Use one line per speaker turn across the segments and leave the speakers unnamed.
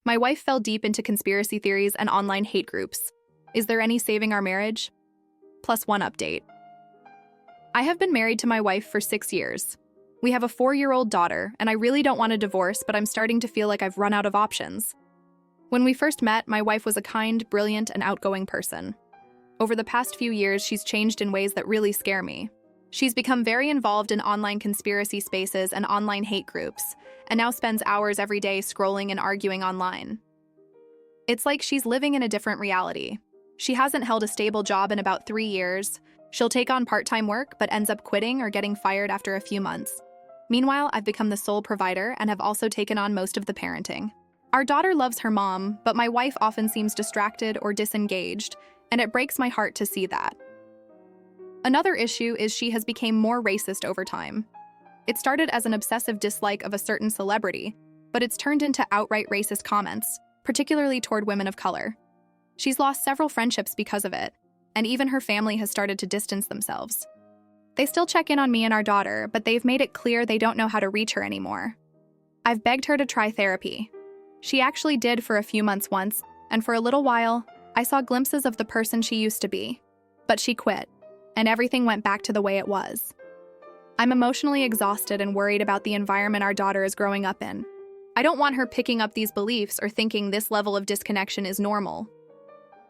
My wife fell deep into conspiracy theories and online hate groups. Is there any saving our marriage? Plus one update. I have been married to my wife for 6 years. We have a 4-year-old daughter, and I really don't want a divorce, but I'm starting to feel like I've run out of options. When we first met, my wife was a kind, brilliant, and outgoing person. Over the past few years, she's changed in ways that really scare me. She's become very involved in online conspiracy spaces and online hate groups, and now spends hours every day scrolling and arguing online. It's like she's living in a different reality. She hasn't held a stable job in about 3 years. She'll take on part-time work, but ends up quitting or getting fired after a few months. Meanwhile, I've become the sole provider and have also taken on most of the parenting. Our daughter loves her mom, but my wife often seems distracted or disengaged, and it breaks my heart to see that. Another issue is she has become more racist over time. It started as an obsessive dislike of a certain celebrity, but it's turned into outright racist comments, particularly toward women of color. She's lost several friendships because of it, and even her family has started to distance themselves. They still check in on me and our daughter, but they've made it clear they don't know how to reach her anymore. I've begged her to try therapy. She actually did for a few months once, and for a little while, I saw glimpses of the person she used to be. But she quit, and everything went back to the way it was. I'm emotionally exhausted and worried about the environment our daughter is growing up in. I don't want her picking up these beliefs or thinking this level of disconnection is normal.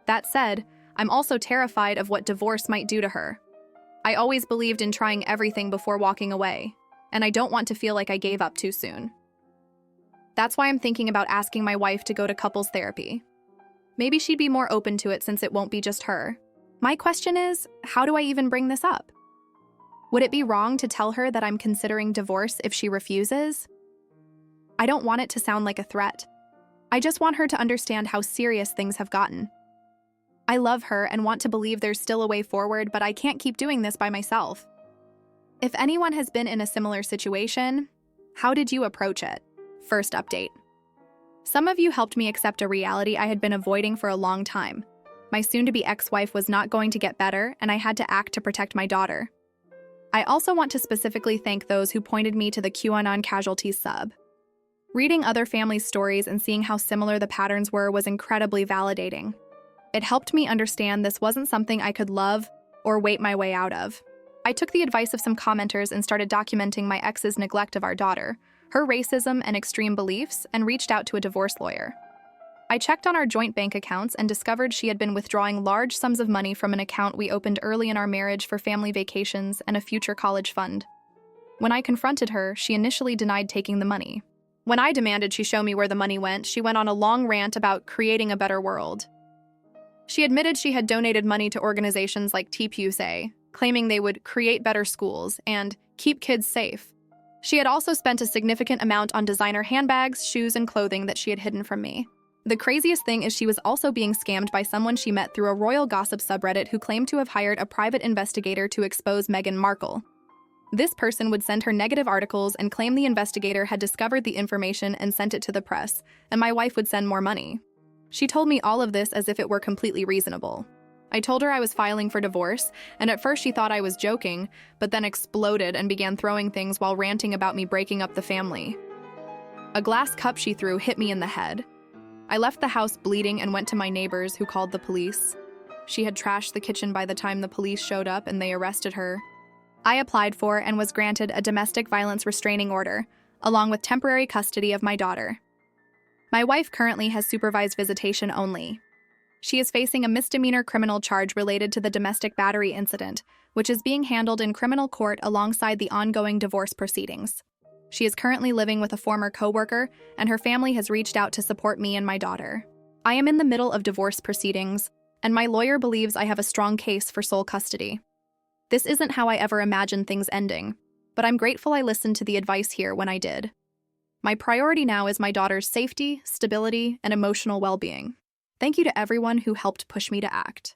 That said, I'm also terrified of what divorce might do to her. I always believed in trying everything before walking away, and I don't want to feel like I gave up too soon. That's why I'm thinking about asking my wife to go to couples therapy. Maybe she'd be more open to it since it won't be just her. My question is, how do I even bring this up? Would it be wrong to tell her that I'm considering divorce if she refuses? I don't want it to sound like a threat. I just want her to understand how serious things have gotten. I love her and want to believe there's still a way forward, but I can't keep doing this by myself. If anyone has been in a similar situation, how did you approach it? First update. Some of you helped me accept a reality I had been avoiding for a long time. My soon-to-be ex-wife was not going to get better, and I had to act to protect my daughter. I also want to specifically thank those who pointed me to the QAnon Casualties sub. Reading other families' stories and seeing how similar the patterns were was incredibly validating. It helped me understand this wasn't something I could love or wait my way out of. I took the advice of some commenters and started documenting my ex's neglect of our daughter, her racism and extreme beliefs, and reached out to a divorce lawyer. I checked on our joint bank accounts and discovered she had been withdrawing large sums of money from an account we opened early in our marriage for family vacations and a future college fund. When I confronted her, she initially denied taking the money. When I demanded she show me where the money went, she went on a long rant about creating a better world. She admitted she had donated money to organizations like TPUSA, claiming they would create better schools and keep kids safe. She had also spent a significant amount on designer handbags, shoes, and clothing that she had hidden from me. The craziest thing is she was also being scammed by someone she met through a royal gossip subreddit who claimed to have hired a private investigator to expose Meghan Markle. This person would send her negative articles and claim the investigator had discovered the information and sent it to the press, and my wife would send more money. She told me all of this as if it were completely reasonable. I told her I was filing for divorce, and at first she thought I was joking, but then exploded and began throwing things while ranting about me breaking up the family. A glass cup she threw hit me in the head. I left the house bleeding and went to my neighbors, who called the police. She had trashed the kitchen by the time the police showed up and they arrested her. I applied for and was granted a domestic violence restraining order, along with temporary custody of my daughter. My wife currently has supervised visitation only. She is facing a misdemeanor criminal charge related to the domestic battery incident, which is being handled in criminal court alongside the ongoing divorce proceedings. She is currently living with a former coworker, and her family has reached out to support me and my daughter. I am in the middle of divorce proceedings, and my lawyer believes I have a strong case for sole custody. This isn't how I ever imagined things ending, but I'm grateful I listened to the advice here when I did. My priority now is my daughter's safety, stability, and emotional well-being. Thank you to everyone who helped push me to act.